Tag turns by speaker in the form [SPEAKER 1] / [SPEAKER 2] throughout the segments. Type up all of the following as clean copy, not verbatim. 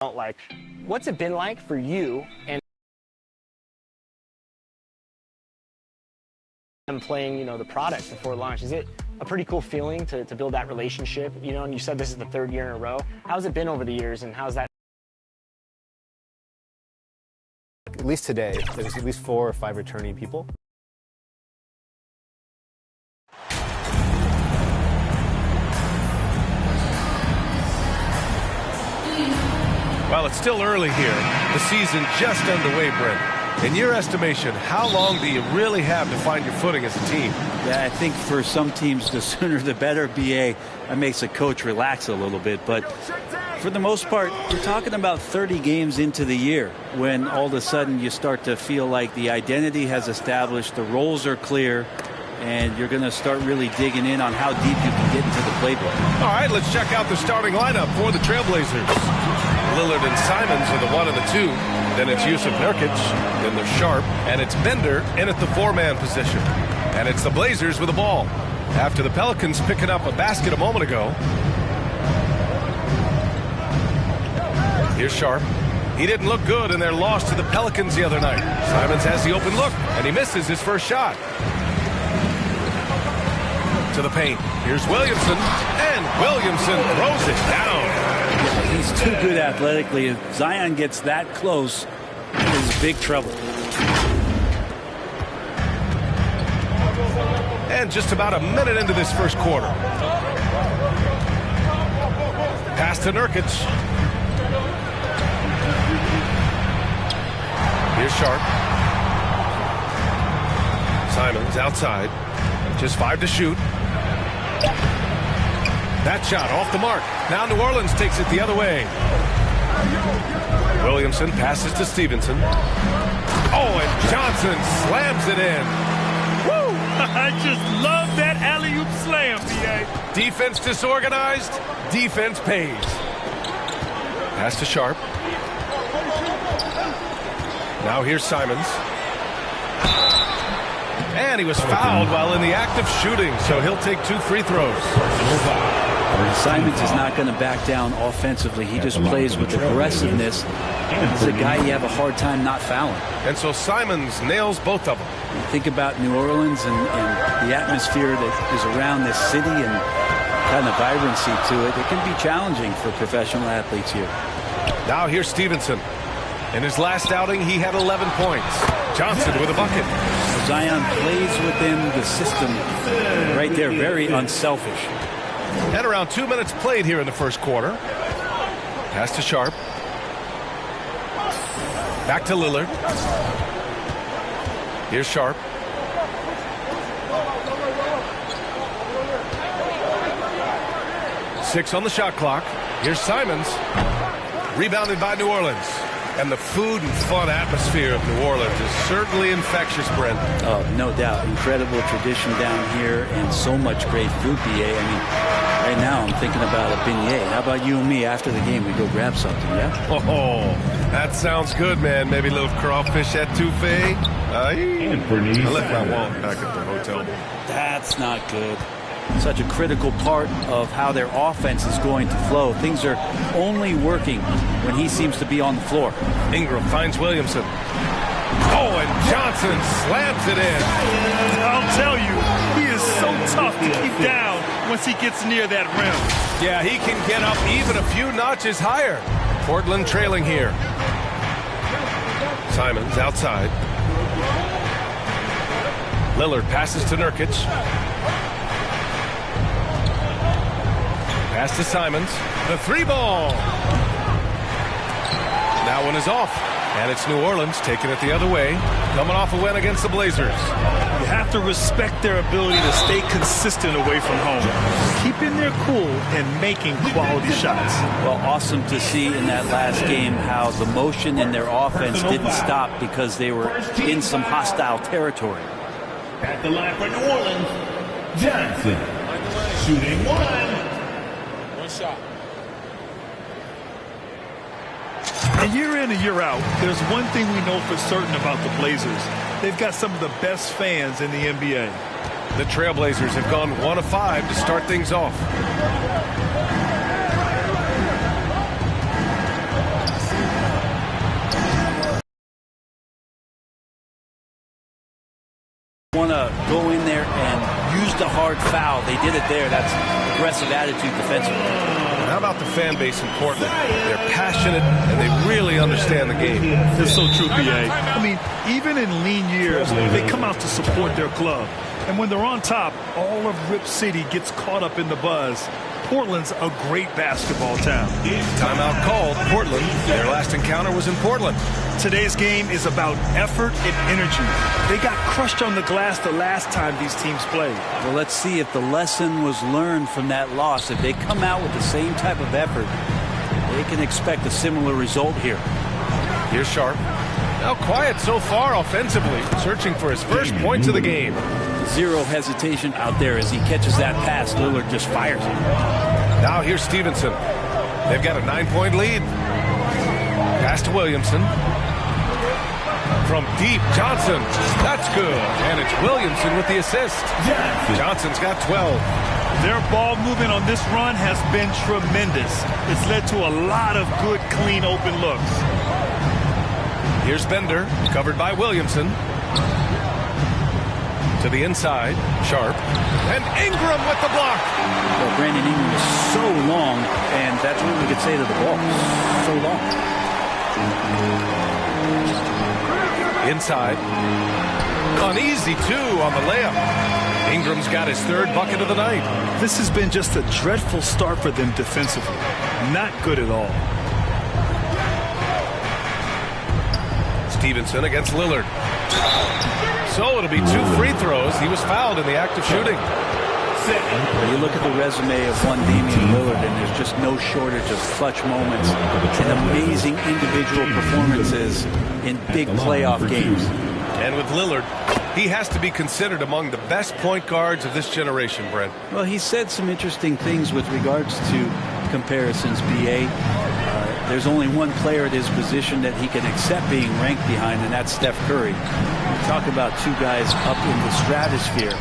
[SPEAKER 1] Like, what's it been like for you and playing, the product before launch? Is it a pretty cool feeling to build that relationship? And you said this is the third year in a row. How's it been over the years, and how's that?
[SPEAKER 2] At least today, there's at least 4 or 5 returning people.
[SPEAKER 3] Well, it's still early here. The season just underway, Brent. In your estimation, how long do you really have to find your footing as a team?
[SPEAKER 4] Yeah, I think for some teams, the sooner the better, BA. That makes a coach relax a little bit. But for the most part, you're talking about 30 games into the year when all of a sudden you start to feel like the identity has established, the roles are clear, and you're going to start really digging in on how deep you can get into the playbook.
[SPEAKER 3] All right, let's check out the starting lineup for the Trailblazers. Lillard and Simons are the 1 and the 2. Then it's Yusuf Nurkic. Then there's Sharp. And it's Bender in at the 4-man position. And it's the Blazers with the ball. After the Pelicans picking up a basket a moment ago. Here's Sharp. He didn't look good in their loss to the Pelicans the other night. Simons has the open look, and he misses his first shot. To the paint. Here's Williamson. And Williamson throws it down.
[SPEAKER 4] Yeah, he's too good athletically. If Zion gets that close, he's big trouble.
[SPEAKER 3] And just about a minute into this first quarter. Pass to Nurkic. Here's Sharp. Simons outside. Just 5 to shoot. That shot off the mark. Now New Orleans takes it the other way. Williamson passes to Stevenson. Oh, and Johnson slams it in.
[SPEAKER 5] Woo! I just love that alley-oop slam, B.A.
[SPEAKER 3] Defense disorganized. Defense pays. Pass to Sharp. Now here's Simons. And he was fouled while in the act of shooting, so he'll take 2 free throws.
[SPEAKER 4] Simons is not going to back down offensively. He just plays with aggressiveness. He's a guy you have a hard time not fouling.
[SPEAKER 3] And so Simons nails both of them.
[SPEAKER 4] You think about New Orleans and the atmosphere that is around this city and kind of vibrancy to it. It can be challenging for professional athletes here.
[SPEAKER 3] Now here's Stevenson. In his last outing, he had 11 points. Johnson with a bucket.
[SPEAKER 4] Zion plays within the system right there, very unselfish.
[SPEAKER 3] And around 2 minutes played here in the first quarter. Pass to Sharp. Back to Lillard. Here's Sharp. Six on the shot clock. Here's Simons. Rebounded by New Orleans. And the food and fun atmosphere of New Orleans is certainly infectious, Brent.
[SPEAKER 4] Oh, no doubt. Incredible tradition down here and so much great food, BA. I mean, right now I'm thinking about a beignet. How about you and me after the game? We go grab something, yeah?
[SPEAKER 3] Oh, that sounds good, man. Maybe a little crawfish etouffee. I left my wallet back at the hotel.
[SPEAKER 4] That's not good. Such a critical part of how their offense is going to flow. Things are only working when he seems to be on the floor.
[SPEAKER 3] Ingram finds Williamson. Oh, and Johnson slams it in.
[SPEAKER 5] I'll tell you, he is so tough to keep down once he gets near that rim.
[SPEAKER 3] Yeah, he can get up even a few notches higher. Portland trailing here. Simons outside. Lillard passes to Nurkic. Pass to Simons. The 3-ball. That one is off. And it's New Orleans taking it the other way. Coming off a win against the Blazers.
[SPEAKER 5] You have to respect their ability to stay consistent away from home. Keeping their cool and making quality shots.
[SPEAKER 4] Well, awesome to see in that last game how the motion in their offense didn't stop because they were in some hostile territory.
[SPEAKER 6] At the line for New Orleans, Johnson. Shooting 1. Shot.
[SPEAKER 5] And year in and year out, there's one thing we know for certain about the Blazers. They've got some of the best fans in the NBA.
[SPEAKER 3] The Trailblazers have gone 1 of 5 to start things off.
[SPEAKER 4] They did it there. That's aggressive attitude defensively.
[SPEAKER 3] How about the fan base in Portland? They're passionate, and they really understand the game.
[SPEAKER 5] It's so true, B.A. I mean, even in lean years, they come out to support their club. And when they're on top, all of Rip City gets caught up in the buzz. Portland's a great basketball town.
[SPEAKER 3] Timeout called. Portland. Their last encounter was in Portland.
[SPEAKER 5] Today's game is about effort and energy. They got crushed on the glass the last time these teams played.
[SPEAKER 4] Well, let's see if the lesson was learned from that loss. If they come out with the same type of effort, they can expect a similar result here.
[SPEAKER 3] Here's Sharp. Now quiet so far offensively, searching for his first points of the game.
[SPEAKER 4] Zero hesitation out there as he catches that pass. Lillard just fires it.
[SPEAKER 3] Now here's Stevenson. They've got a 9-point lead. Pass to Williamson. From deep, Johnson. That's good. And it's Williamson with the assist. Johnson's got 12.
[SPEAKER 5] Their ball movement on this run has been tremendous. It's led to a lot of good, clean, open looks.
[SPEAKER 3] Here's Bender, covered by Williamson. To the inside, Sharp. And Ingram with the block.
[SPEAKER 4] Well, Brandon Ingram is so long, and that's what we could say to the ball. So long.
[SPEAKER 3] Inside. An easy two on the layup. Ingram's got his third bucket of the night.
[SPEAKER 5] This has been just a dreadful start for them defensively. Not good at all.
[SPEAKER 3] Stevenson against Lillard. So it'll be 2 free throws. He was fouled in the act of shooting.
[SPEAKER 4] You look at the resume of one Damian Lillard, and there's just no shortage of clutch moments and amazing individual performances in big playoff games.
[SPEAKER 3] And with Lillard, he has to be considered among the best point guards of this generation, Brent.
[SPEAKER 4] Well, he said some interesting things with regards to comparisons, B.A. There's only one player at his position that he can accept being ranked behind, and that's Steph Curry. Talk about two guys up in the stratosphere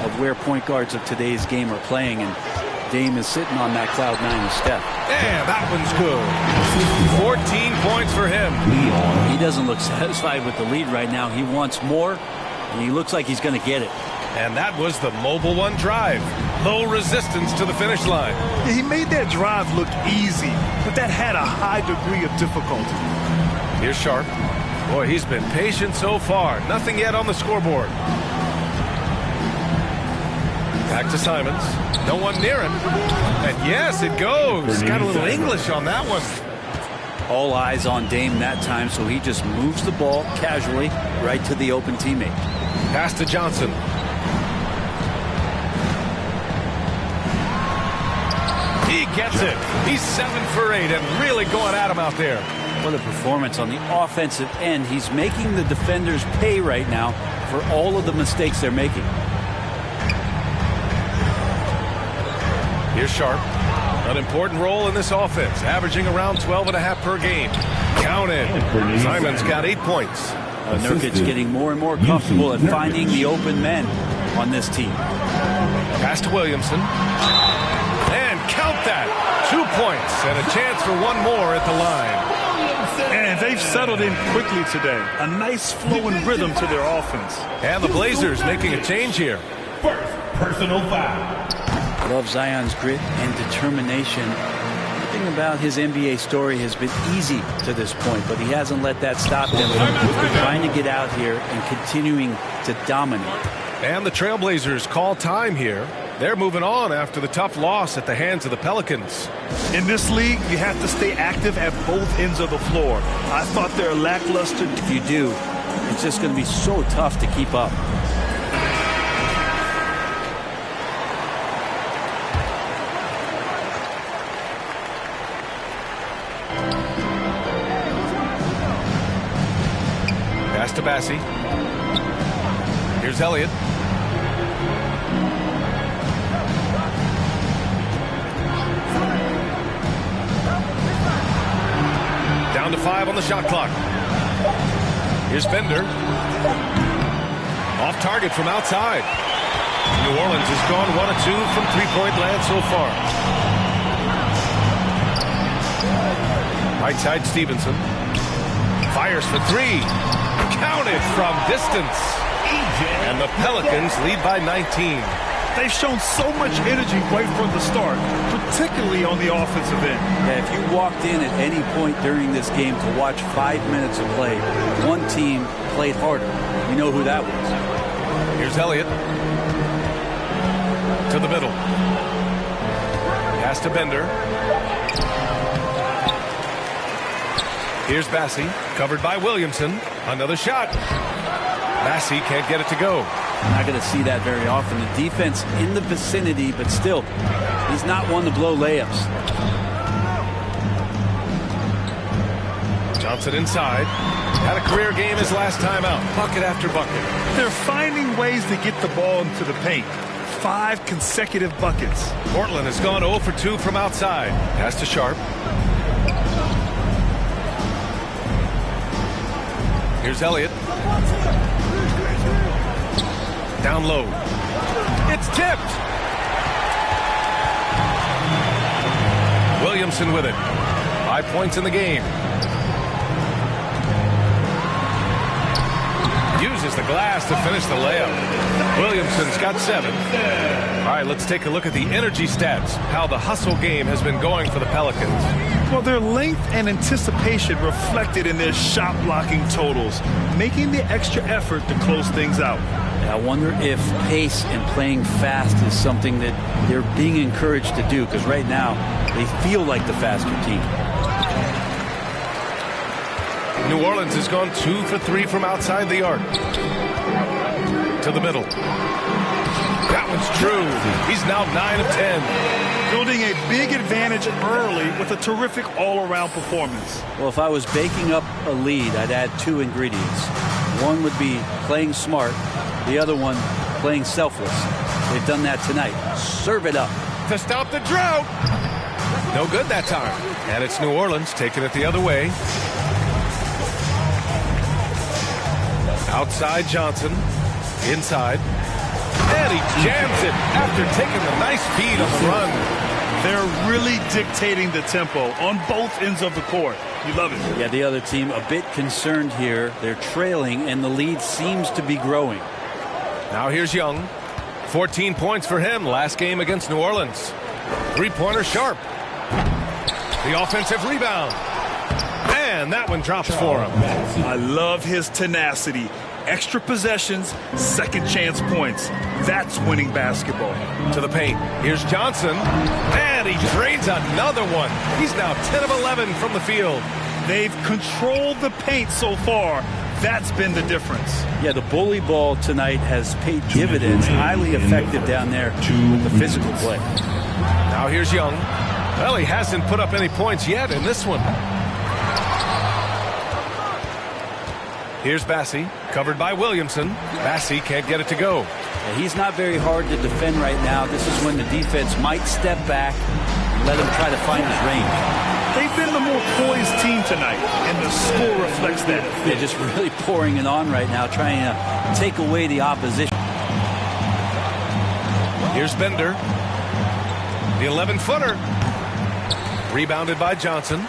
[SPEAKER 4] of where point guards of today's game are playing, and Dame is sitting on that cloud 9 with Steph.
[SPEAKER 3] Yeah, that one's good. 14 points for him.
[SPEAKER 4] He doesn't look satisfied with the lead right now. He wants more, and he looks like he's going to get it.
[SPEAKER 3] And that was the Mobile One drive. Low resistance to the finish line.
[SPEAKER 5] Yeah, he made that drive look easy, but that had a high degree of difficulty.
[SPEAKER 3] Here's Sharp. Boy, he's been patient so far. Nothing yet on the scoreboard. Back to Simons. No one near him. And yes, it goes. Got a little English on that one.
[SPEAKER 4] All eyes on Dame that time, so he just moves the ball casually right to the open teammate.
[SPEAKER 3] Pass to Johnson. He gets it. He's 7 for 8 and really going at him out there.
[SPEAKER 4] What a performance on the offensive end. He's making the defenders pay right now for all of the mistakes they're making.
[SPEAKER 3] Here's Sharp. An important role in this offense, averaging around 12.5 per game. Counted. Simons got 8 points.
[SPEAKER 4] Nurkic getting more and more comfortable at finding the open men on this team.
[SPEAKER 3] Pass to Williamson. And count that. 2 points and a chance for one more at the line.
[SPEAKER 5] And they've settled in quickly today. A nice flowing rhythm to their offense.
[SPEAKER 3] And the Blazers making a change here.
[SPEAKER 6] First personal foul.
[SPEAKER 4] Love Zion's grit and determination. The thing about his NBA story has been easy to this point, but he hasn't let that stop him from trying to get out here and continuing to dominate.
[SPEAKER 3] And the Trailblazers call time here. They're moving on after the tough loss at the hands of the Pelicans.
[SPEAKER 5] In this league, you have to stay active at both ends of the floor. I thought they're lackluster.
[SPEAKER 4] If you do, it's just going to be so tough to keep up.
[SPEAKER 3] Pass to Bassie. Here's Elliott. Down to 5 on the shot clock. Here's Bender. Off target from outside. New Orleans has gone 1 of 2 from three-point land so far. Right side Stevenson. Fires for 3. Counted from distance. And the Pelicans lead by 19.
[SPEAKER 5] They've shown so much energy right from the start, particularly on the offensive end.
[SPEAKER 4] Yeah, if you walked in at any point during this game to watch 5 minutes of play, one team played harder. You know who that was.
[SPEAKER 3] Here's Elliott. To the middle. Pass to Bender. Here's Bassey, covered by Williamson. Another shot. Bassey can't get it to go.
[SPEAKER 4] Not going to see that very often. The defense in the vicinity, but still, he's not one to blow layups.
[SPEAKER 3] Johnson inside. Had a career game his last time out. Bucket after bucket.
[SPEAKER 5] They're finding ways to get the ball into the paint. 5 consecutive buckets.
[SPEAKER 3] Portland has gone 0 for 2 from outside. Pass to Sharp. Here's Elliott. Down low. It's tipped. Williamson with it. 5 points in the game. Uses the glass to finish the layup. Williamson's got 7. All right, let's take a look at the energy stats. How the hustle game has been going for the Pelicans.
[SPEAKER 5] Well, their length and anticipation reflected in their shot blocking totals, making the extra effort to close things out.
[SPEAKER 4] I wonder if pace and playing fast is something that they're being encouraged to do, because right now they feel like the faster team.
[SPEAKER 3] New Orleans has gone 2 for 3 from outside the arc. To the middle. That one's true. He's now 9 of 10.
[SPEAKER 5] Building a big advantage early with a terrific all-around performance.
[SPEAKER 4] Well, if I was baking up a lead, I'd add 2 ingredients. One would be playing smart. The other one, playing selfless. They've done that tonight. Serve it up.
[SPEAKER 3] To stop the drought. No good that time. And it's New Orleans taking it the other way. Outside Johnson. Inside. And he jams it after taking the nice feed on the run.
[SPEAKER 5] They're really dictating the tempo on both ends of the court. You love it.
[SPEAKER 4] Yeah, the other team a bit concerned here. They're trailing, and the lead seems to be growing.
[SPEAKER 3] Now here's Young. 14 points for him last game against New Orleans. 3-pointer Sharp. The offensive rebound. And that one drops for him.
[SPEAKER 5] I love his tenacity. Extra possessions, second chance points. That's winning basketball.
[SPEAKER 3] To the paint. Here's Johnson. And he drains another one. He's now 10 of 11 from the field.
[SPEAKER 5] They've controlled the paint so far. That's been the difference.
[SPEAKER 4] Yeah, the bully ball tonight has paid dividends. Highly effective down there with the physical play.
[SPEAKER 3] Now here's Young. Well, he hasn't put up any points yet in this one. Here's Bassey, covered by Williamson. Bassey can't get it to go.
[SPEAKER 4] Yeah, he's not very hard to defend right now. This is when the defense might step back and let him try to find his range.
[SPEAKER 5] They've been the more poised team tonight, and the score reflects that.
[SPEAKER 4] They're just really pouring it on right now, trying to take away the opposition.
[SPEAKER 3] Here's Bender. The 11-footer. Rebounded by Johnson.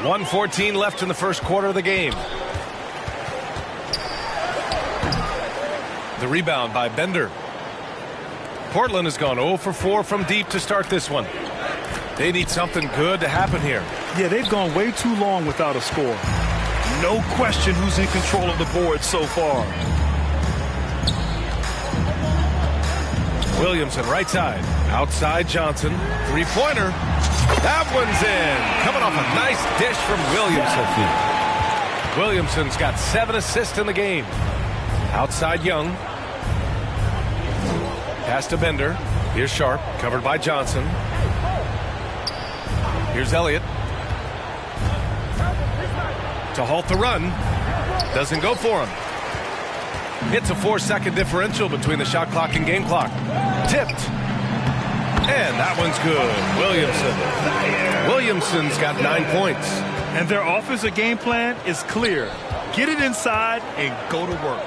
[SPEAKER 3] 1:14 left in the first quarter of the game. The rebound by Bender. Portland has gone 0 for 4 from deep to start this one. They need something good to happen here.
[SPEAKER 5] Yeah, they've gone way too long without a score. No question who's in control of the board so far.
[SPEAKER 3] Williamson right side. Outside Johnson. 3-pointer. That one's in. Coming off a nice dish from Williamson. Williamson's got 7 assists in the game. Outside Young. Pass to Bender. Here's Sharp, covered by Johnson. Here's Elliott. To halt the run. Doesn't go for him. Hits a 4-second differential between the shot clock and game clock. Tipped. And that one's good. Williamson's got 9 points.
[SPEAKER 5] And their offensive game plan is clear. Get it inside and go to work.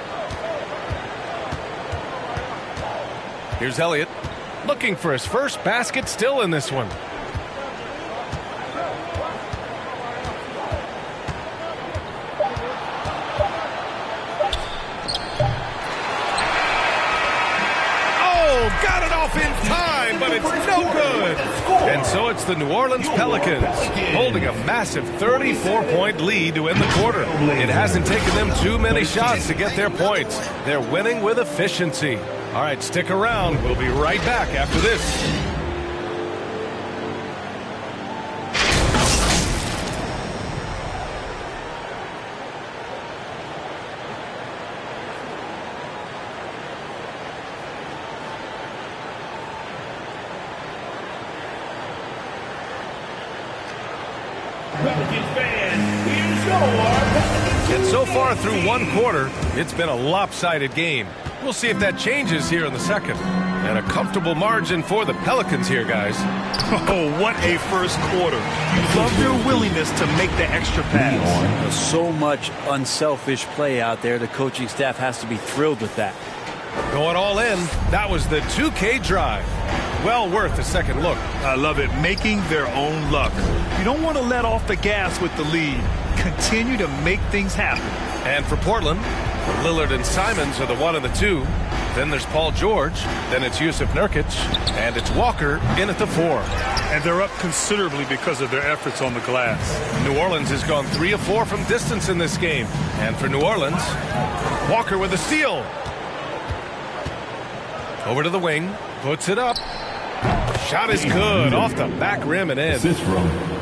[SPEAKER 3] Here's Elliott. Looking for his first basket still in this one. got it off in time, but it's no good. And so it's the New Orleans Pelicans holding a massive 34-point lead to end the quarter. It hasn't taken them too many shots to get their points. They're winning with efficiency. All right, stick around. We'll be right back after this. And so far through one quarter, it's been a lopsided game. We'll see if that changes here in the second. And a comfortable margin for the Pelicans here, guys.
[SPEAKER 5] Oh, what a first quarter. You love their willingness to make the extra pass.
[SPEAKER 4] There's so much unselfish play out there. The coaching staff has to be thrilled with that.
[SPEAKER 3] Going all in, that was the 2K drive. Well worth a second look.
[SPEAKER 5] I love it. Making their own luck. You don't want to let off the gas with the lead. Continue to make things happen.
[SPEAKER 3] And for Portland, Lillard and Simons are the 1 and the 2. Then there's Paul George. Then it's Yusuf Nurkic. And it's Walker in at the 4.
[SPEAKER 5] And they're up considerably because of their efforts on the glass.
[SPEAKER 3] New Orleans has gone 3 of 4 from distance in this game. And for New Orleans, Walker with a steal. Over to the wing. Puts it up. Shot is good. Off the back rim and in.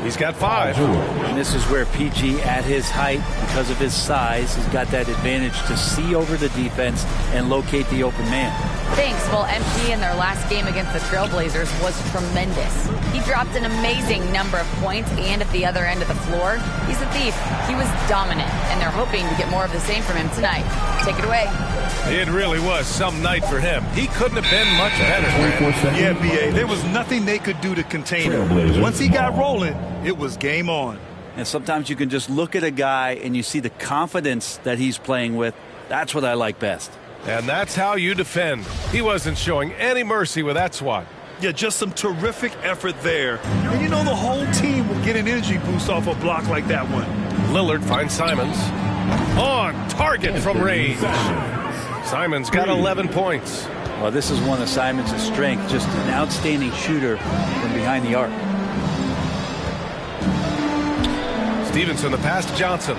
[SPEAKER 3] He's got 5.
[SPEAKER 4] And this is where PG, at his height, because of his size, has got that advantage to see over the defense and locate the open man.
[SPEAKER 7] Thanks. Well, MP in their last game against the Trailblazers was tremendous. He dropped an amazing number of points, and at the other end of the floor, he's a thief. He was dominant, and they're hoping to get more of the same from him tonight. Take it away.
[SPEAKER 3] It really was some night for him. He couldn't have been much better.
[SPEAKER 5] Yeah, B.A., there was nothing they could do to contain him. Once he got rolling, it was game on.
[SPEAKER 4] And sometimes you can just look at a guy and you see the confidence that he's playing with. That's what I like best.
[SPEAKER 3] And that's how you defend. He wasn't showing any mercy with that swat.
[SPEAKER 5] Yeah, just some terrific effort there. And you know the whole team will get an energy boost off a block like that one.
[SPEAKER 3] Lillard finds Simons. On target from range. Simons got 11 points.
[SPEAKER 4] Well, this is one of Simons' strengths, just an outstanding shooter from behind the arc.
[SPEAKER 3] Stevenson, the pass to Johnson.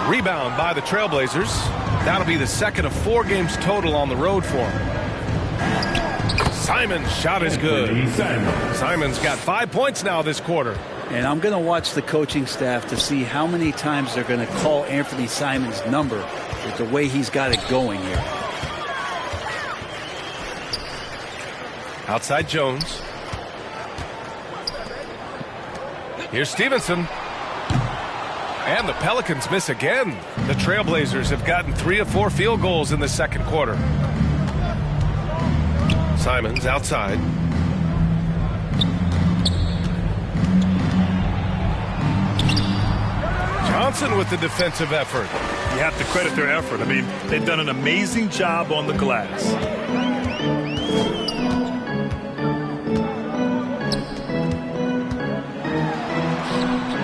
[SPEAKER 3] Rebound by the Trailblazers. That'll be the second of 4 games total on the road for him. Simons' shot is good. Simons got 5 points now this quarter.
[SPEAKER 4] And I'm going to watch the coaching staff to see how many times they're going to call Anthony Simons' number with the way he's got it going here.
[SPEAKER 3] Outside Jones. Here's Stevenson. And the Pelicans miss again. The Trailblazers have gotten 3 of 4 field goals in the second quarter. Simons outside. Johnson with the defensive effort.
[SPEAKER 5] You have to credit their effort. I mean, they've done an amazing job on the glass.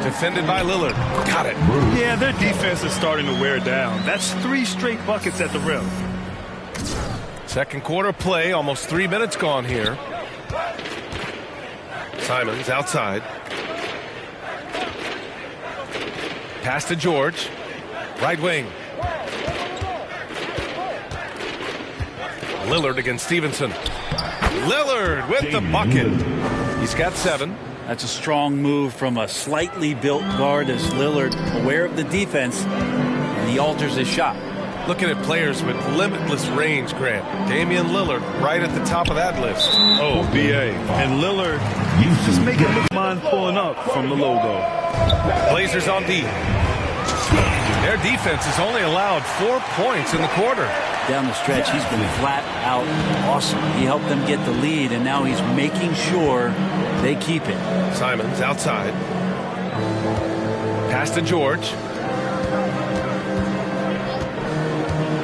[SPEAKER 3] Defended by Lillard. Got it.
[SPEAKER 5] Yeah, their defense is starting to wear down. That's 3 straight buckets at the rim.
[SPEAKER 3] Second quarter play, almost 3 minutes gone here. Simons outside. Pass to George. Right wing. Lillard against Stevenson. Lillard with the bucket. He's got 7.
[SPEAKER 4] That's a strong move from a slightly built guard as Lillard, aware of the defense, and he alters his shot.
[SPEAKER 3] Looking at players with limitless range, Grant. Damian Lillard right at the top of that list.
[SPEAKER 5] Oh, B.A. And Lillard, just make it look mind pulling up from the logo.
[SPEAKER 3] Blazers on D. Their defense has only allowed 4 points in the quarter.
[SPEAKER 4] Down the stretch, he's been flat out awesome. He helped them get the lead, and now he's making sure they keep it.
[SPEAKER 3] Simons outside. Pass to George.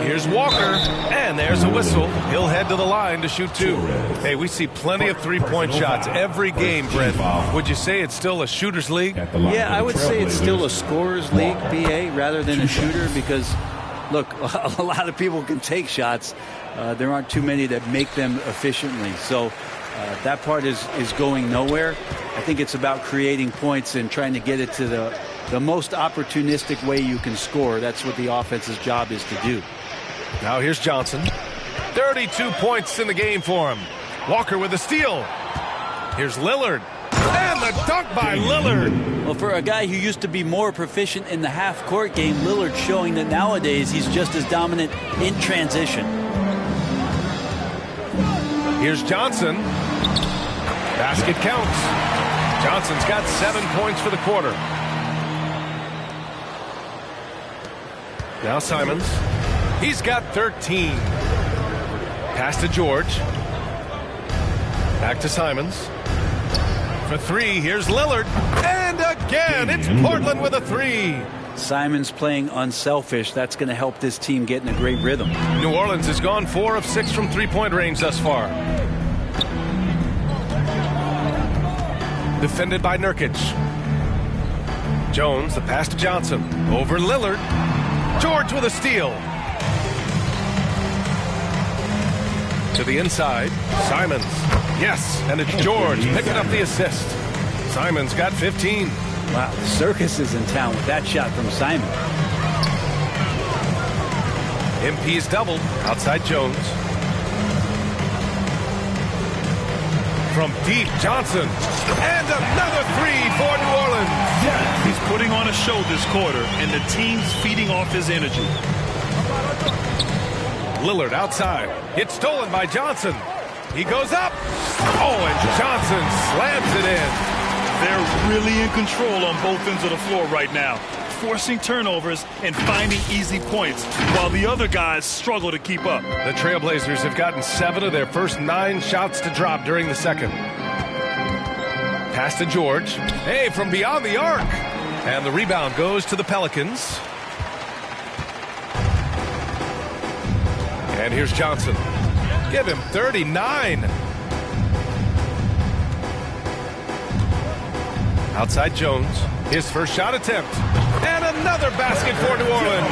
[SPEAKER 3] Here's Walker, and there's a whistle. He'll head to the line to shoot 2. Hey, we see plenty of 3-point shots every game, Brent. Would you say it's still a shooter's league?
[SPEAKER 4] Yeah, I would say it's still a scorer's league, BA, rather than a shooter, because, look, a lot of people can take shots, there aren't too many that make them efficiently. So that part is going nowhere. I think it's about creating points and trying to get it to the most opportunistic way you can score. That's what the offense's job is to do.
[SPEAKER 3] Now here's Johnson. 32 points in the game for him. Walker with a steal. Here's Lillard. And the dunk by Lillard.
[SPEAKER 4] Well, for a guy who used to be more proficient in the half-court game, Lillard's showing that nowadays he's just as dominant in transition.
[SPEAKER 3] Here's Johnson. Basket counts. Johnson's got 7 points for the quarter. Now Simons. He's got 13. Pass to George. Back to Simons. For three, here's Lillard. And again, it's Portland with a three.
[SPEAKER 4] Simons playing unselfish. That's going to help this team get in a great rhythm.
[SPEAKER 3] New Orleans has gone 4 of 6 from three-point range thus far. Defended by Nurkic. Jones, the pass to Johnson. Over Lillard. George with a steal. To the inside. Simons. Yes, and it's George picking up the assist. Simons got 15.
[SPEAKER 4] Wow, the circus is in town with that shot from Simon.
[SPEAKER 3] MP's doubled. Outside Jones. From deep, Johnson. And another three for New Orleans.
[SPEAKER 5] He's putting on a show this quarter, and the team's feeding off his energy.
[SPEAKER 3] Lillard outside. It's stolen by Johnson. He goes up. Oh, and Johnson slams it in.
[SPEAKER 5] They're really in control on both ends of the floor right now, forcing turnovers and finding easy points, while the other guys struggle to keep up.
[SPEAKER 3] The Trailblazers have gotten 7 of their first 9 shots to drop during the second. Pass to George. Hey, from beyond the arc. And the rebound goes to the Pelicans. And here's Johnson. Give him 39. Outside Jones. His first shot attempt. And another basket for New Orleans.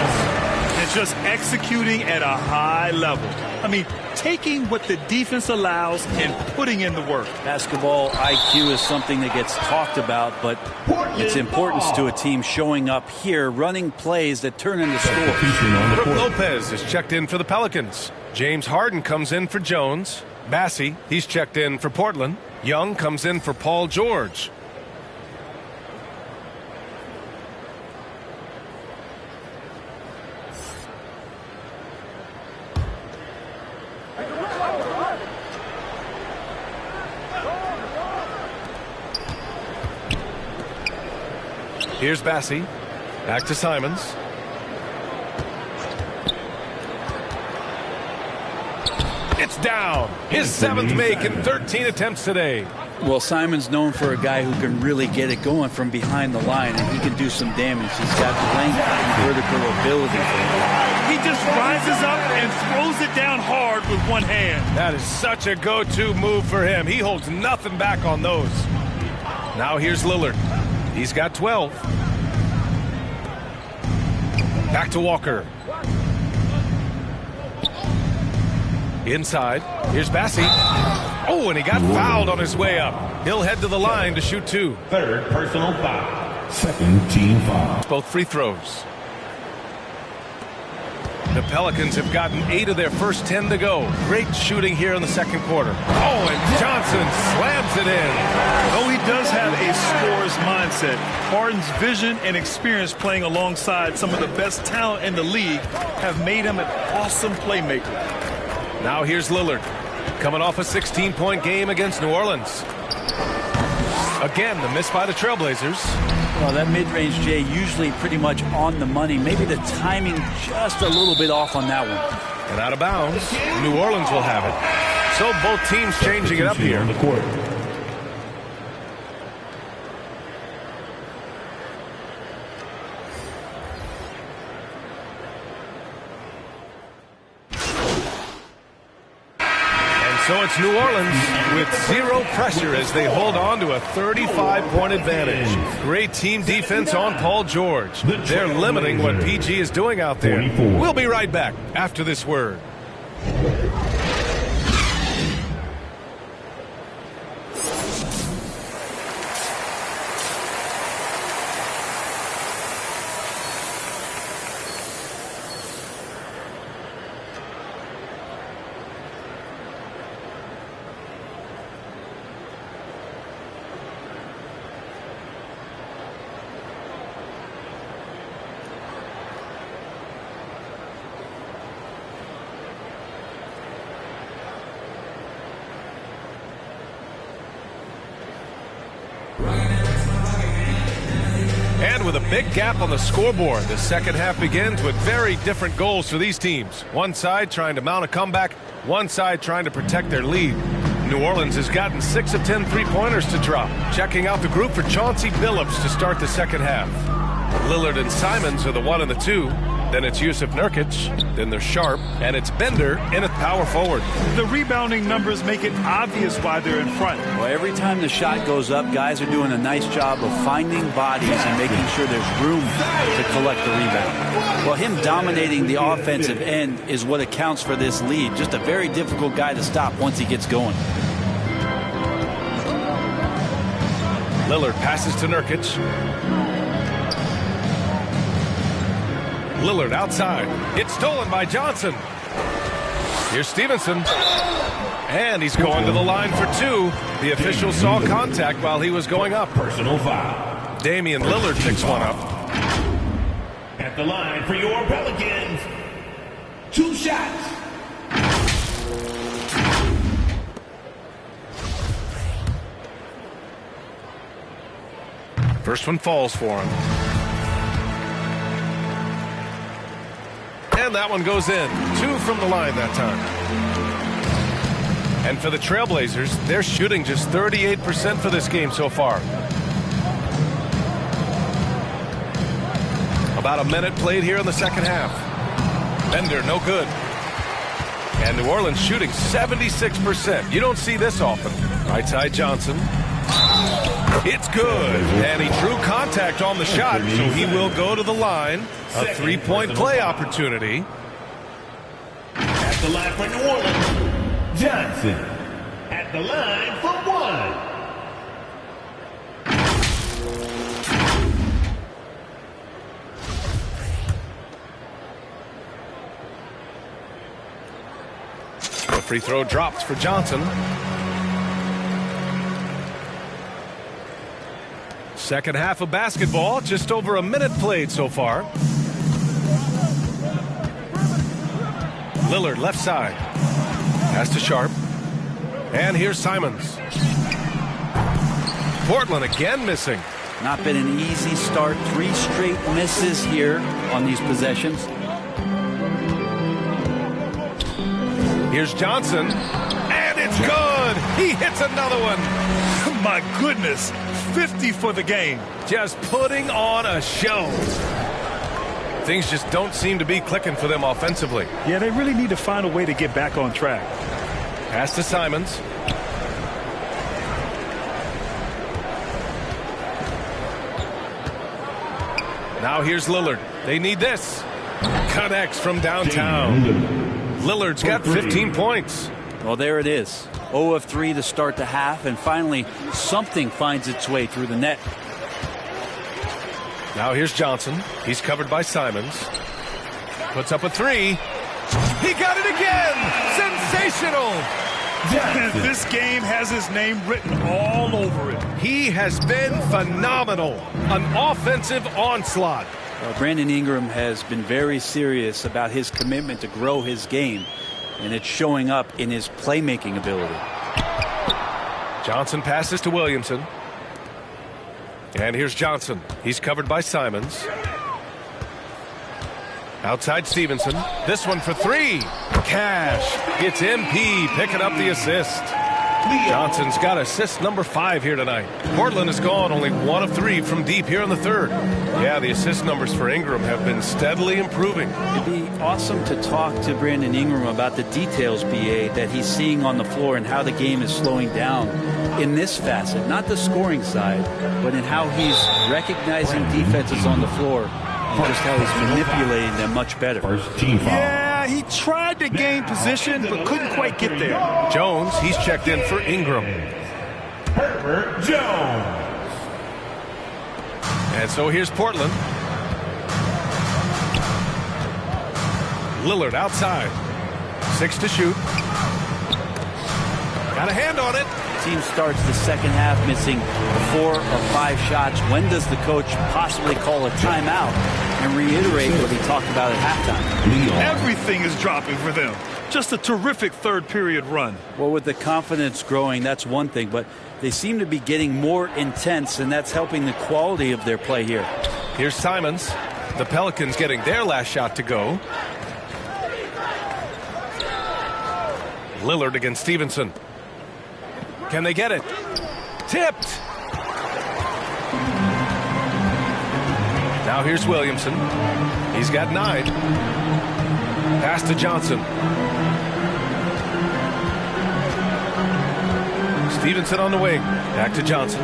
[SPEAKER 5] And just executing at a high level. I mean, taking what the defense allows and putting in the work. Basketball
[SPEAKER 4] IQ is something that gets talked about, but its importance to a team showing up here, running plays that turn into scores.
[SPEAKER 3] Brook Lopez is checked in for the Pelicans. James Harden comes in for Jones. Bassey, he's checked in for Portland. Young comes in for Paul George. Here's Bassey. Back to Simons. It's down. His 7th make in 13 attempts today.
[SPEAKER 4] Well, Simon's known for a guy who can really get it going from behind the line, and he can do some damage. He's got length and vertical ability.
[SPEAKER 5] He just rises up and throws it down hard with one hand.
[SPEAKER 3] That is such a go-to move for him. He holds nothing back on those. Now here's Lillard. He's got 12. Back to Walker. Inside. Here's Bassey. Oh, and he got fouled on his way up. He'll head to the line to shoot 2.
[SPEAKER 6] Third personal foul. Second team foul.
[SPEAKER 3] Both free throws. The Pelicans have gotten 8 of their first 10 to go. Great shooting here in the second quarter. Oh, and Johnson slams it in.
[SPEAKER 5] Though he does have a scorer's mindset, Harden's vision and experience playing alongside some of the best talent in the league have made him an awesome playmaker.
[SPEAKER 3] Now here's Lillard, coming off a 16-point game against New Orleans. Again, the miss by the Trailblazers.
[SPEAKER 4] Well, that mid-range, Jay, usually pretty much on the money. Maybe the timing just a little bit off on that one.
[SPEAKER 3] And out of bounds, New Orleans will have it. So both teams changing it up here. So it's New Orleans with 0 pressure as they hold on to a 35-point advantage. Great team defense on Paul George. They're limiting what PG is doing out there. We'll be right back after this word. And with a big gap on the scoreboard, the second half begins with very different goals for these teams. One side trying to mount a comeback, one side trying to protect their lead. New Orleans has gotten 6 of 10 three-pointers to drop. Checking out the group for Chauncey Billups to start the second half. Lillard and Simons are the 1 and the 2. Then it's Yusuf Nurkic. Then there's Sharp. And it's Bender in at power forward.
[SPEAKER 5] The rebounding numbers make it obvious why they're in front.
[SPEAKER 4] Well, every time the shot goes up, guys are doing a nice job of finding bodies and making sure there's room to collect the rebound. Well, him dominating the offensive end is what accounts for this lead. Just a very difficult guy to stop once he gets going.
[SPEAKER 3] Lillard passes to Nurkic. Lillard outside. It's stolen by Johnson. Here's Stevenson. And he's going to the line for 2. The official saw contact while he was going up.
[SPEAKER 6] Personal foul.
[SPEAKER 3] Damian Lillard picks one up.
[SPEAKER 6] At the line for your Pelicans. 2 shots.
[SPEAKER 3] First one falls for him. And that one goes in. 2 from the line that time. And for the Trailblazers, they're shooting just 38% for this game so far. About a minute played here in the second half. Bender, no good. And New Orleans shooting 76%. You don't see this often. Right side Johnson. It's good. And he drew contact on the shot, so he will go to the line. A 3-point play opportunity.
[SPEAKER 6] At the line for New Orleans, Johnson. At the line for
[SPEAKER 3] 1. The free throw drops for Johnson. Second half of basketball, just over a minute played so far. Lillard left side. Pass to Sharp. And here's Simons. Portland again missing.
[SPEAKER 4] Not been an easy start. 3 straight misses here on these possessions.
[SPEAKER 3] Here's Johnson. And it's good. He hits another one.
[SPEAKER 5] My goodness. 50 for the game.
[SPEAKER 3] Just putting on a show. Things just don't seem to be clicking for them offensively.
[SPEAKER 5] Yeah, they really need to find a way to get back on track.
[SPEAKER 3] Pass to Simons. Now here's Lillard. They need this. Connects from downtown. Lillard's got 15 points.
[SPEAKER 4] Well, there it is. 0 of 3 to start the half, and finally something finds its way through the net.
[SPEAKER 3] Now here's Johnson. He's covered by Simons. Puts up a 3. He got it again! Sensational!
[SPEAKER 5] This game has his name written all over it.
[SPEAKER 3] He has been phenomenal. An offensive onslaught.
[SPEAKER 4] Well, Brandon Ingram has been very serious about his commitment to grow his game, and it's showing up in his playmaking ability.
[SPEAKER 3] Johnson passes to Williamson. And here's Johnson. He's covered by Simons. Outside Stevenson. This one for 3. Cash. It's MP picking up the assist. Johnson's got assist number 5 here tonight. Portland has gone only 1 of 3 from deep here in the third. Yeah, the assist numbers for Ingram have been steadily improving.
[SPEAKER 4] It'd be awesome to talk to Brandon Ingram about the details, BA, that he's seeing on the floor and how the game is slowing down in this facet. Not the scoring side, but in how he's recognizing defenses on the floor and just how he's manipulating them much better.
[SPEAKER 6] First team foul.
[SPEAKER 5] Yeah, he tried to gain position, but couldn't quite get there.
[SPEAKER 3] Jones, he's checked in for Ingram.
[SPEAKER 6] Herbert Jones.
[SPEAKER 3] And so here's Portland. Lillard outside. 6 to shoot. Got a hand on it.
[SPEAKER 4] Team starts the second half missing 4 or 5 shots. When does the coach possibly call a timeout? and reiterate what he talked about at halftime.
[SPEAKER 5] Everything is dropping for them. Just a terrific third period run.
[SPEAKER 4] Well, with the confidence growing, that's one thing, but they seem to be getting more intense, and that's helping the quality of their play here.
[SPEAKER 3] Here's Simons. The Pelicans getting their last shot to go. Lillard against Stevenson. Can they get it? Tipped. Now here's Williamson. He's got 9. Pass to Johnson. Stevenson on the wing. Back to Johnson.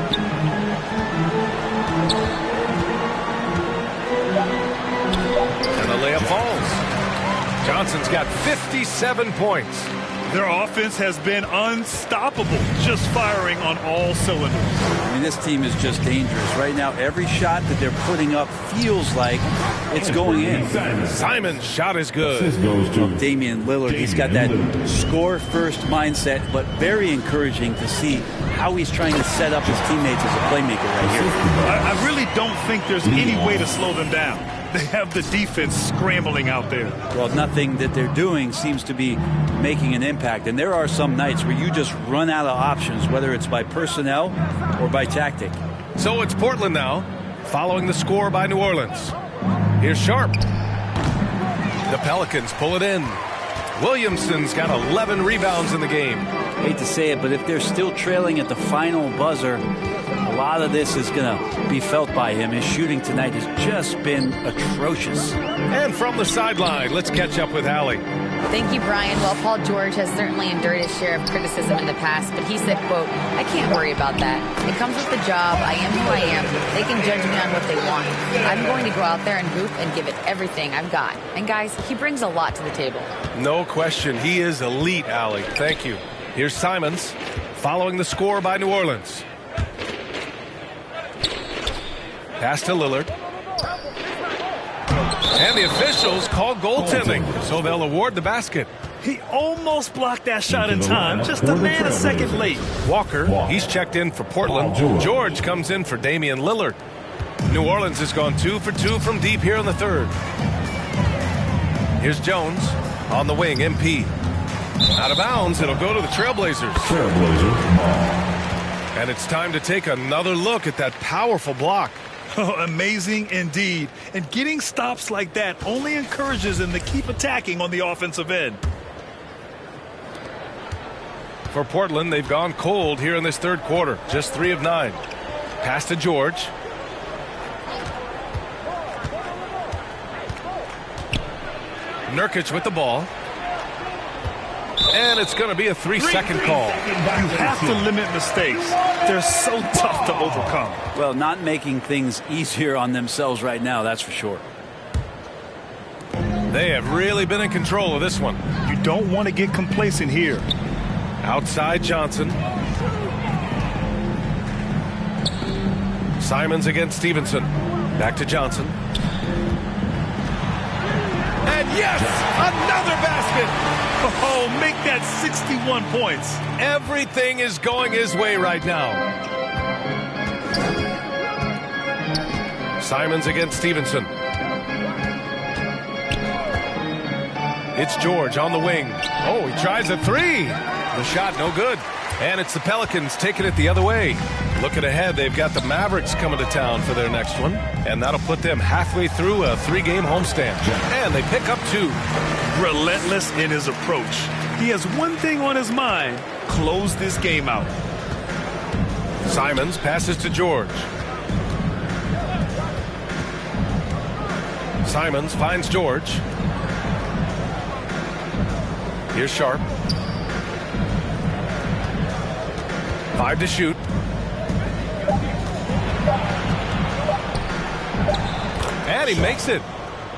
[SPEAKER 3] And the layup falls. Johnson's got 57 points.
[SPEAKER 5] Their offense has been unstoppable, just firing on all cylinders.
[SPEAKER 4] I mean, this team is just dangerous. Right now, every shot that they're putting up feels like it's going in.
[SPEAKER 3] Simon's shot is good.
[SPEAKER 4] Damian Lillard, he's got that score-first mindset, but very encouraging to see how he's trying to set up his teammates as a playmaker right here.
[SPEAKER 5] I really don't think there's any way to slow them down. They have the defense scrambling out there.
[SPEAKER 4] Well, nothing that they're doing seems to be making an impact. And there are some nights where you just run out of options, whether it's by personnel or by tactic.
[SPEAKER 3] So it's Portland now, following the score by New Orleans. Here's Sharp. The Pelicans pull it in. Williamson's got 11 rebounds in the game.
[SPEAKER 4] Hate to say it, but if they're still trailing at the final buzzer, a lot of this is going to be felt by him. His shooting tonight has just been atrocious.
[SPEAKER 3] And from the sideline, let's catch up with Allie.
[SPEAKER 7] Thank you, Brian. Well, Paul George has certainly endured his share of criticism in the past, but he said, quote, "I can't worry about that. It comes with the job. I am who I am. They can judge me on what they want. I'm going to go out there and hoop and give it everything I've got." And guys, he brings a lot to the table.
[SPEAKER 3] No question. He is elite, Allie. Thank you. Here's Simons, following the score by New Orleans. Pass to Lillard. And the officials call goaltending, so they'll award the basket.
[SPEAKER 5] He almost blocked that shot in time, just a nanosecond late.
[SPEAKER 3] Walker, he's checked in for Portland. George comes in for Damian Lillard. New Orleans has gone 2 for 2 from deep here in the third. Here's Jones on the wing, MP. Out of bounds, it'll go to the Trailblazers. And it's time to take another look at that powerful block.
[SPEAKER 5] Oh, amazing indeed. And getting stops like that only encourages them to keep attacking on the offensive end.
[SPEAKER 3] For Portland, they've gone cold here in this third quarter. Just 3 of 9. Pass to George. Nurkic with the ball. And it's going to be a 3-second call.
[SPEAKER 5] You have to limit mistakes. They're so tough to overcome.
[SPEAKER 4] Well, not making things easier on themselves right now, that's for sure.
[SPEAKER 3] They have really been in control of this one.
[SPEAKER 5] You don't want to get complacent here.
[SPEAKER 3] Outside Johnson. Simons against Stevenson. Back to Johnson. And yes, another basket.
[SPEAKER 5] Oh, make that 61 points.
[SPEAKER 3] Everything is going his way right now. Simons against Stevenson. It's George on the wing. Oh, he tries a 3. The shot no good. And it's the Pelicans taking it the other way. Looking ahead, they've got the Mavericks coming to town for their next one. And that'll put them halfway through a 3-game homestand. And they pick up 2.
[SPEAKER 5] Relentless in his approach. He has one thing on his mind: close this game out.
[SPEAKER 3] Simons passes to George. Simons finds George. Here's Sharp. 5 to shoot. And he makes it.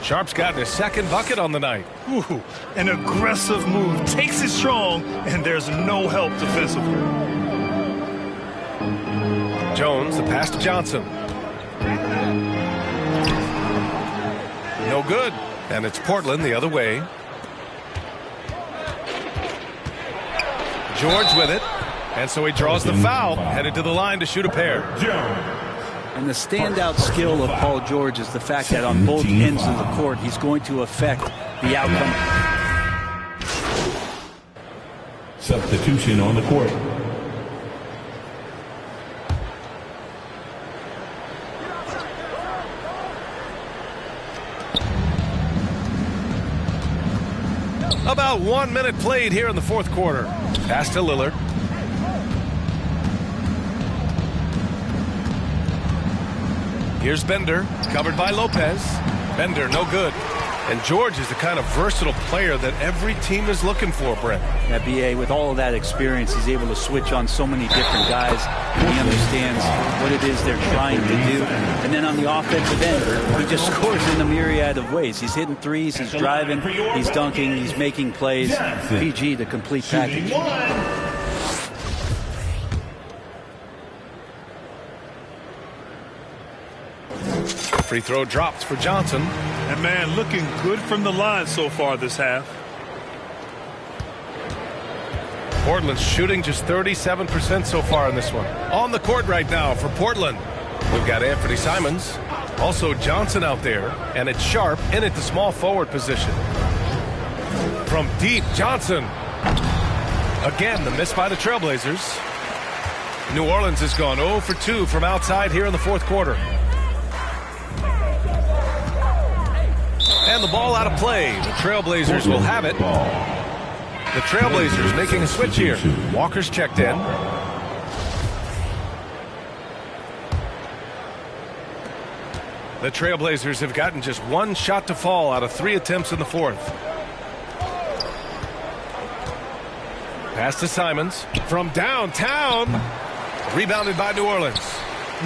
[SPEAKER 3] Sharp's gotten his second bucket on the night.
[SPEAKER 5] Ooh, an aggressive move. Takes it strong, and there's no help defensively.
[SPEAKER 3] Jones, the pass to Johnson. No good. And it's Portland the other way. George with it. And so he draws the foul, headed to the line to shoot a pair.
[SPEAKER 4] And the standout skill of Paul George is the fact that on both ends of the court, he's going to affect the outcome.
[SPEAKER 6] Substitution on the court.
[SPEAKER 3] About 1 minute played here in the fourth quarter. Pass to Lillard. Here's Bender, covered by Lopez. Bender, no good. And George is the kind of versatile player that every team is looking for, Brent.
[SPEAKER 4] That BA, with all of that experience, he's able to switch on so many different guys. He understands what it is they're trying to do. And then on the offensive end, he just scores in a myriad of ways. He's hitting threes, he's driving, he's dunking, he's making plays. PG, the complete package.
[SPEAKER 3] Free throw dropped for Johnson.
[SPEAKER 5] And man, looking good from the line so far this half.
[SPEAKER 3] Portland's shooting just 37% so far in this one. On the court right now for Portland, we've got Anthony Simons. Also Johnson out there, and it's Sharp in at the small forward position. From deep, Johnson. Again, the miss by the Trailblazers. New Orleans has gone 0 for 2 from outside here in the fourth quarter. And the ball out of play. The Trailblazers will have it. The Trailblazers making a switch here. Walker's checked in. The Trailblazers have gotten just one shot to fall out of 3 attempts in the fourth. Pass to Simons from downtown. Rebounded by New Orleans.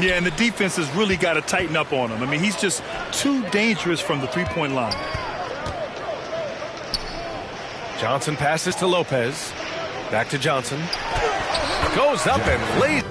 [SPEAKER 5] Yeah, and the defense has really got to tighten up on him. I mean, he's just too dangerous from the three-point line.
[SPEAKER 3] Johnson passes to Lopez. Back to Johnson. Goes up and lays.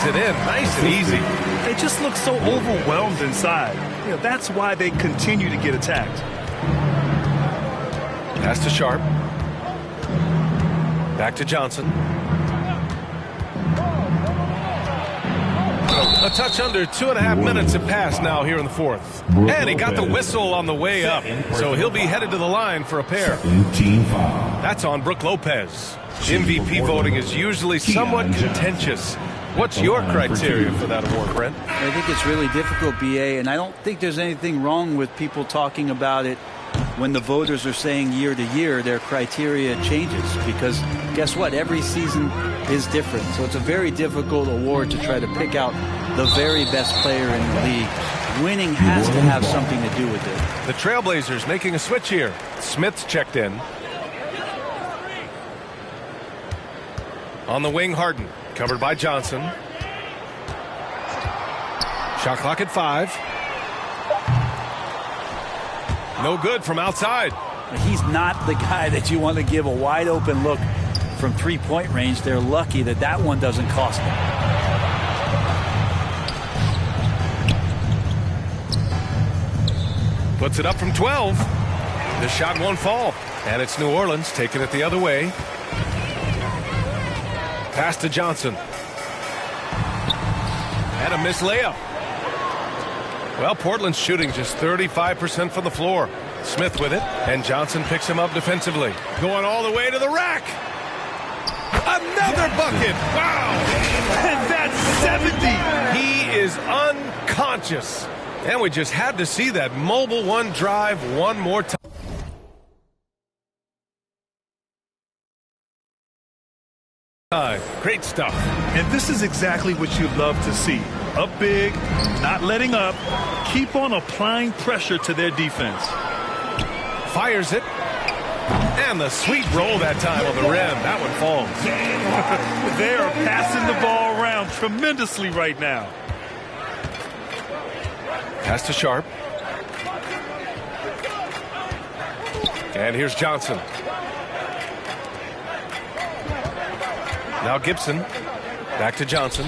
[SPEAKER 3] It in nice and easy.
[SPEAKER 5] They just look so overwhelmed inside. You know, that's why they continue to get attacked.
[SPEAKER 3] Pass to Sharp. Back to Johnson. A touch under 2.5 minutes have passed now here in the fourth. And he got the whistle on the way up. So he'll be headed to the line for a pair. That's on Brook Lopez. MVP voting is usually somewhat contentious. What's your criteria for that award, Brent?
[SPEAKER 4] I think it's really difficult, BA, and I don't think there's anything wrong with people talking about it when the voters are saying year to year their criteria changes, because guess what? Every season is different. So it's a very difficult award to try to pick out the very best player in the league. Winning has to have something to do with it.
[SPEAKER 3] The Trailblazers making a switch here. Smith's checked in. On the wing, Harden. Covered by Johnson. Shot clock at 5. No good from outside.
[SPEAKER 4] He's not the guy that you want to give a wide open look from three-point range. They're lucky that that one doesn't cost them.
[SPEAKER 3] Puts it up from 12. The shot won't fall. And it's New Orleans taking it the other way. Pass to Johnson. And a missed layup. Well, Portland's shooting just 35% from the floor. Smith with it, and Johnson picks him up defensively. Going all the way to the rack. Another bucket. Wow.
[SPEAKER 5] And that's 70.
[SPEAKER 3] He is unconscious. And we just had to see that mobile one drive one more time. Great stuff.
[SPEAKER 5] And this is exactly what you'd love to see. Up big, not letting up, keep on applying pressure to their defense.
[SPEAKER 3] Fires it. And the sweet roll that time on the rim. That one falls.
[SPEAKER 5] They are passing the ball around tremendously right now.
[SPEAKER 3] Pass to Sharp. And here's Johnson. Now Gibson. Back to Johnson.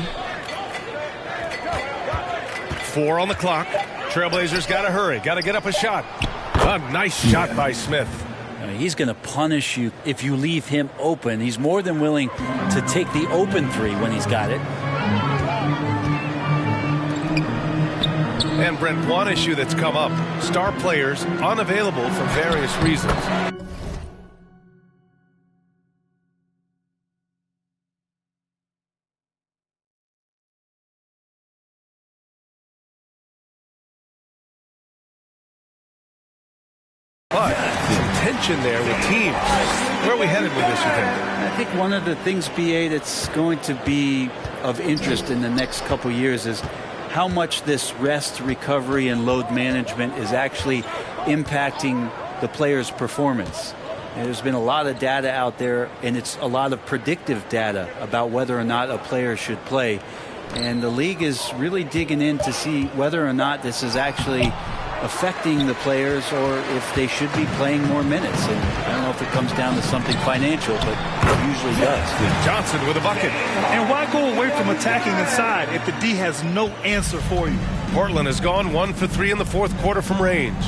[SPEAKER 3] 4 on the clock. Trailblazers got to hurry. Got to get up a shot. A nice shot by Smith.
[SPEAKER 4] He's going to punish you if you leave him open. He's more than willing to take the open three when he's got it.
[SPEAKER 3] And Brent, one issue that's come up. Star players unavailable for various reasons. But some tension there with teams. Where are we headed with this, you think?
[SPEAKER 4] I think one of the things, BA, that's going to be of interest in the next couple years is how much this rest, recovery, and load management is actually impacting the player's performance. And there's been a lot of data out there, and it's a lot of predictive data about whether or not a player should play. And the league is really digging in to see whether or not this is actually affecting the players or if they should be playing more minutes. And I don't know if it comes down to something financial, but it usually does.
[SPEAKER 3] Johnson with a bucket.
[SPEAKER 5] And why go away from attacking inside if the D has no answer for you?
[SPEAKER 3] Portland has gone 1 for 3 in the fourth quarter from range.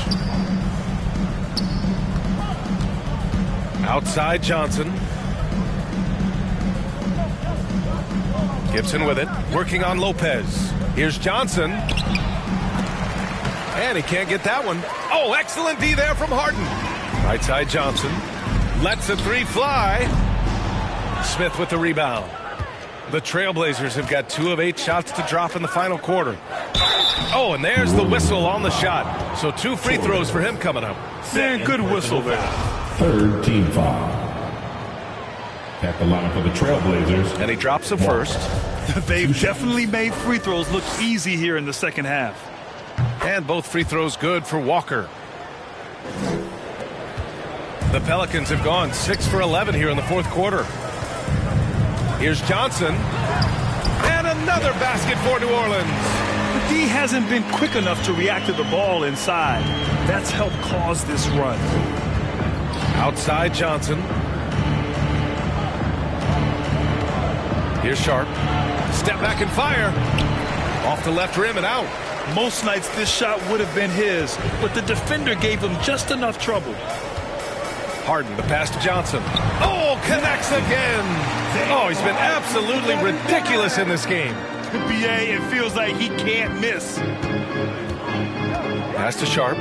[SPEAKER 3] Outside Johnson. Gibson with it. Working on Lopez. Here's Johnson. And he can't get that one. Oh, excellent D there from Harden. Right side Johnson. Lets a three fly. Smith with the rebound. The Trailblazers have got 2 of 8 shots to drop in the final quarter. Oh, and there's the whistle on the shot. So 2 free throws for him coming up.
[SPEAKER 5] Man, good whistle there.
[SPEAKER 6] Third team foul. At the line for the Trailblazers.
[SPEAKER 3] And he drops them first.
[SPEAKER 5] They've definitely made free throws look easy here in the second half.
[SPEAKER 3] And both free throws good for Walker. The Pelicans have gone 6 for 11 here in the fourth quarter. Here's Johnson. And another basket for New Orleans.
[SPEAKER 5] The D hasn't been quick enough to react to the ball inside. That's helped cause this run.
[SPEAKER 3] Outside Johnson. Here's Sharp. Step back and fire. Off the left rim and out.
[SPEAKER 5] Most nights this shot would have been his, but the defender gave him just enough trouble.
[SPEAKER 3] Harden, the pass to Johnson. Oh, connects again. Oh, he's been absolutely ridiculous in this game.
[SPEAKER 5] BA, it feels like he can't miss.
[SPEAKER 3] Pass to Sharp.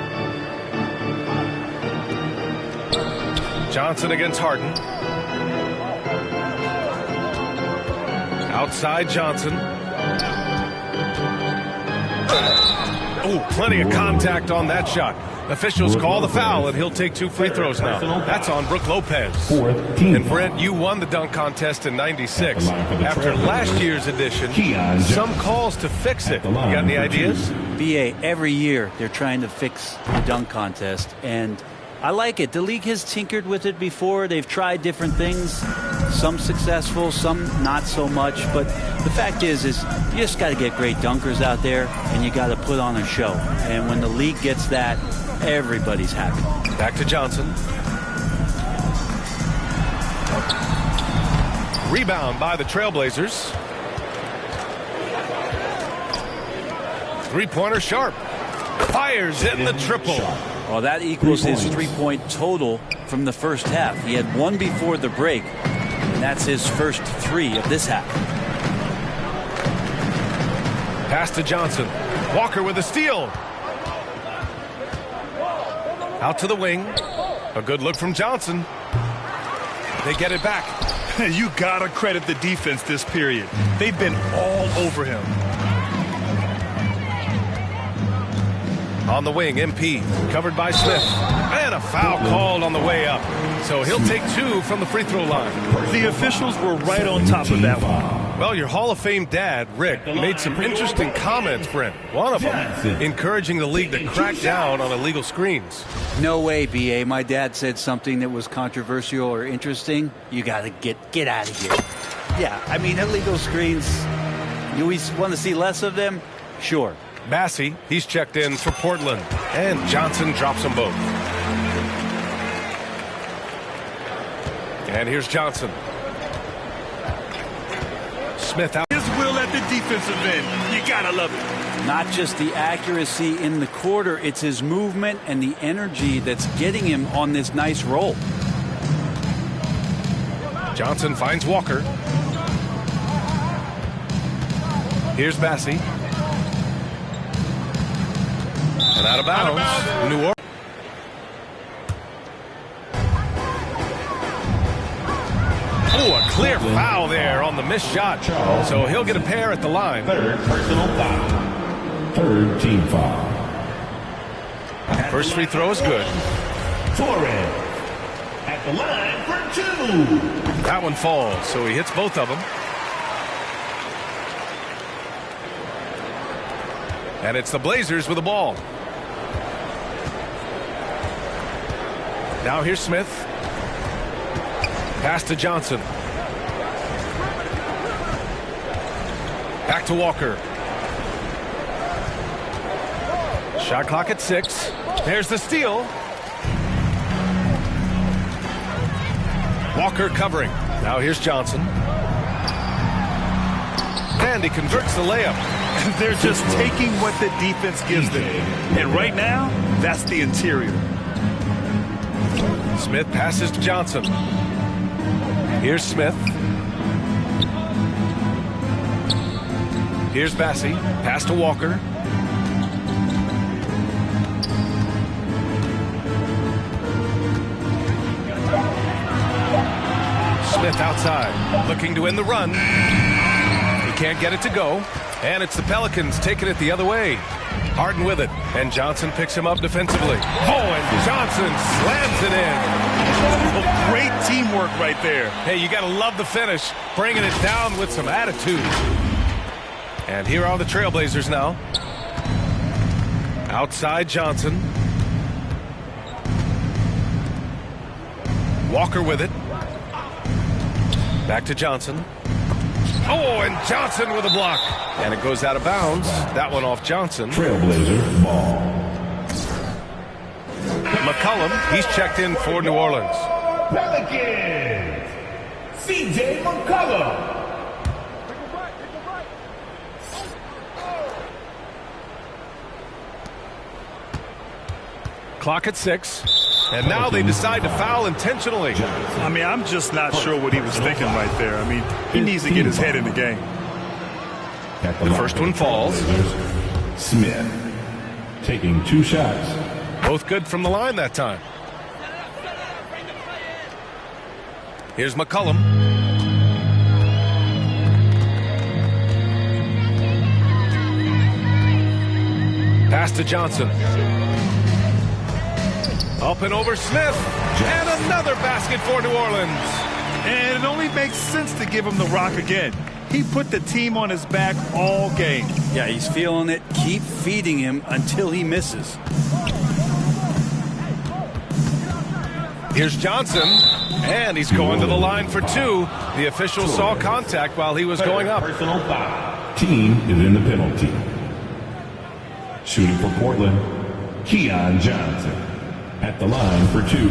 [SPEAKER 3] Johnson against Harden. Outside Johnson. Oh, plenty of contact on that shot. Officials call the foul, and he'll take 2 free throws now. That's on Brook Lopez. And Brent, you won the dunk contest in '96. After last year's edition, some calls to fix it. You got any ideas?
[SPEAKER 4] BA, every year they're trying to fix the dunk contest, and I like it. The league has tinkered with it before. They've tried different things, some successful, some not so much. But the fact is you just got to get great dunkers out there, and you got to put on a show. And when the league gets that, everybody's happy.
[SPEAKER 3] Back to Johnson. Rebound by the Trailblazers. Three-pointer Sharp. Fires in the triple.
[SPEAKER 4] Well, that equals his 3-point total from the first half. He had 1 before the break, and that's his first 3 of this half.
[SPEAKER 3] Pass to Johnson. Walker with a steal. Out to the wing. A good look from Johnson. They get it back.
[SPEAKER 5] You gotta credit the defense this period. They've been all over him.
[SPEAKER 3] On the wing, MP, covered by Smith. And a foul called on the way up. So he'll take 2 from the free throw line.
[SPEAKER 5] The officials were right on top of that one.
[SPEAKER 3] Well, your Hall of Fame dad, Rick, made some interesting comments, Brent. One of them encouraging the league to crack down on illegal screens.
[SPEAKER 4] No way, BA. My dad said something that was controversial or interesting. You got to get out of here. Yeah, I mean, illegal screens, you always want to see less of them? Sure.
[SPEAKER 3] Massey, he's checked in for Portland. And Johnson drops them both. And here's Johnson. Smith out.
[SPEAKER 5] His will at the defensive end. You gotta love it.
[SPEAKER 4] Not just the accuracy in the quarter, it's his movement and the energy that's getting him on this nice roll.
[SPEAKER 3] Johnson finds Walker. Here's Bassey. And out of bounds. New Orleans. Oh, a clear foul there on the missed shot. So he'll get a pair at the line.
[SPEAKER 6] Third personal foul. Third team foul.
[SPEAKER 3] First free throw is good.
[SPEAKER 6] Torres at the line for two.
[SPEAKER 3] That one falls, so he hits both of them. And it's the Blazers with the ball. Now here's Smith. Pass to Johnson. Back to Walker. Shot clock at 6. There's the steal. Walker covering. Now here's Johnson. And he converts the layup.
[SPEAKER 5] They're just taking what the defense gives them. And right now, that's the interior.
[SPEAKER 3] Smith passes to Johnson. Here's Smith. Here's Bassey. Pass to Walker. Smith outside, looking to win the run. He can't get it to go. And it's the Pelicans taking it the other way. Harden with it. And Johnson picks him up defensively. Oh, and Johnson slams it in.
[SPEAKER 5] Well, great teamwork right there.
[SPEAKER 3] Hey, you got to love the finish. Bringing it down with some attitude. And here are the Trailblazers now. Outside Johnson. Walker with it. Back to Johnson. Oh, and Johnson with a block. And it goes out of bounds. That one off Johnson.
[SPEAKER 6] Trailblazer ball.
[SPEAKER 3] McCollum, he's checked in for New Orleans.
[SPEAKER 6] Pelicans. C.J. McCollum.
[SPEAKER 3] Clock at 6. And now they decide to foul intentionally.
[SPEAKER 5] I mean, I'm just not sure what he was thinking right there. I mean, he needs to get his head in the game.
[SPEAKER 3] The first one falls.
[SPEAKER 6] Smith taking 2 shots.
[SPEAKER 3] Both good from the line that time. Here's McCollum. Pass to Johnson. Up and over Smith. And another basket for New Orleans.
[SPEAKER 5] And it only makes sense to give him the rock again. He put the team on his back all game.
[SPEAKER 4] Yeah, he's feeling it. Keep feeding him until he misses.
[SPEAKER 3] Here's Johnson. And he's going to the line for 2. The official saw contact while he was going up.
[SPEAKER 6] Personal foul. Team is in the penalty. Shooting for Portland, Keon Johnson. At the line for 2.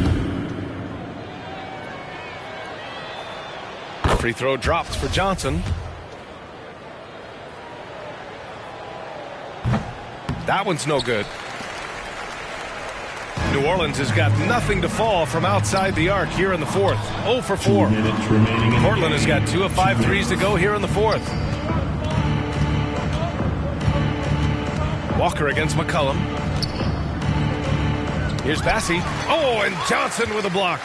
[SPEAKER 3] Free throw dropped for Johnson. That one's no good. New Orleans has got nothing to fall from outside the arc here in the 4th. 0 for 4.
[SPEAKER 6] 2 minutes remaining.
[SPEAKER 3] Portland has got 2 of 5 threes to go here in the 4th. Walker against McCollum. Here's Bassey. Oh, and Johnson with a block.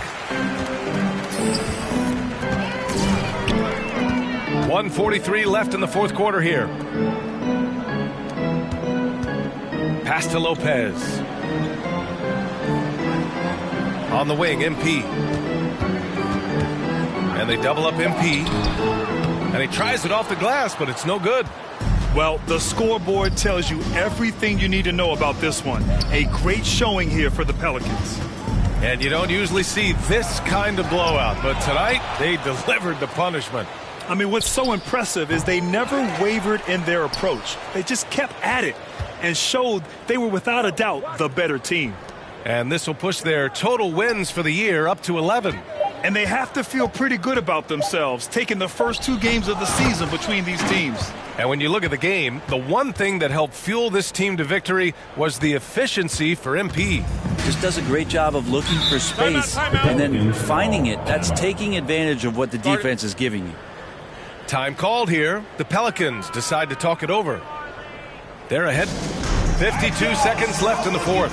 [SPEAKER 3] 1:43 left in the 4th quarter here. Pass to Lopez. On the wing, MP. And they double up MP. And he tries it off the glass, but it's no good.
[SPEAKER 5] Well, the scoreboard tells you everything you need to know about this one. A great showing here for the Pelicans.
[SPEAKER 3] And you don't usually see this kind of blowout, but tonight they delivered the punishment.
[SPEAKER 5] I mean, what's so impressive is they never wavered in their approach. They just kept at it and showed they were without a doubt the better team.
[SPEAKER 3] And this will push their total wins for the year up to 11.
[SPEAKER 5] And they have to feel pretty good about themselves, taking the first 2 games of the season between these teams.
[SPEAKER 3] And when you look at the game, the one thing that helped fuel this team to victory was the efficiency for MP.
[SPEAKER 4] Just does a great job of looking for space and then finding it. That's taking advantage of what the defense is giving you.
[SPEAKER 3] Time called here. The Pelicans decide to talk it over. They're ahead. 52 seconds left in the fourth.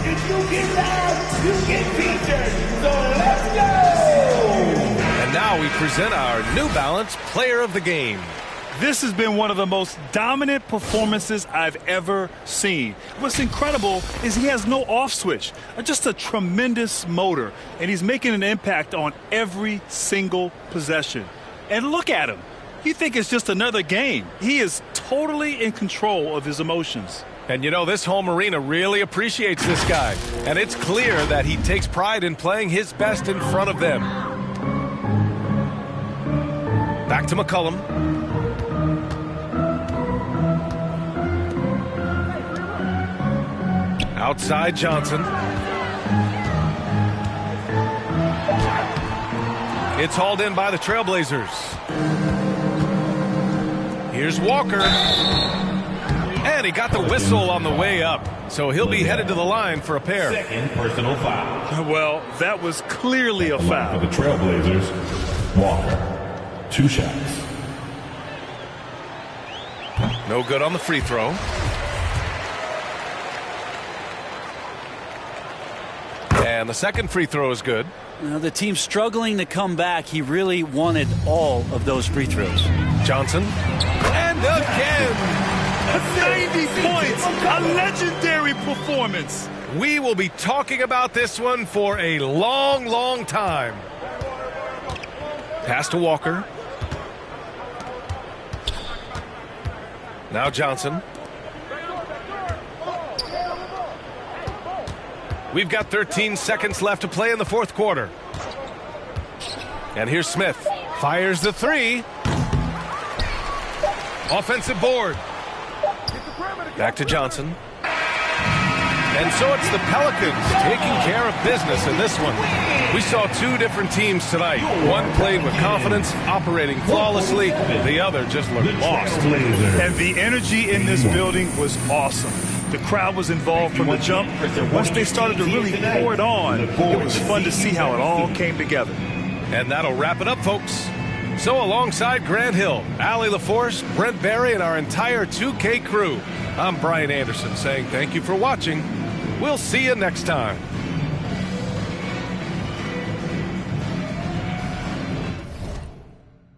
[SPEAKER 8] If you get down, you get featured. So let's go!
[SPEAKER 3] And now we present our New Balance Player of the Game.
[SPEAKER 5] This has been one of the most dominant performances I've ever seen. What's incredible is he has no off switch, just a tremendous motor, and he's making an impact on every single possession. And look at him. You think it's just another game. He is totally in control of his emotions.
[SPEAKER 3] And you know, this home arena really appreciates this guy. And it's clear that he takes pride in playing his best in front of them. Back to McCollum. Outside Johnson. It's hauled in by the Trailblazers. Here's Walker. And he got the whistle on the way up. So he'll be headed to the line for a pair.
[SPEAKER 6] Second personal foul.
[SPEAKER 5] Well, that was clearly a foul.
[SPEAKER 6] For the Trailblazers, Walker. 2 shots.
[SPEAKER 3] No good on the free throw. And the second free throw is good.
[SPEAKER 4] Now the team's struggling to come back. He really wanted all of those free throws.
[SPEAKER 3] Johnson. And again.
[SPEAKER 5] 90 points. A legendary performance.
[SPEAKER 3] We will be talking about this one for a long, long time. Pass to Walker. Now Johnson. We've got 13 seconds left to play in the fourth quarter. And here's Smith. Fires the 3. Offensive board. Back to Johnson. And so it's the Pelicans taking care of business in this one. We saw 2 different teams tonight. One played with confidence, operating flawlessly. The other just looked lost.
[SPEAKER 5] And the energy in this building was awesome. The crowd was involved from the jump. Once they started to really pour it on, it was fun to see how it all came together.
[SPEAKER 3] And that'll wrap it up, folks. So alongside Grant Hill, Allie LaForce, Brent Barry, and our entire 2K crew, I'm Brian Anderson saying thank you for watching. We'll see you next time.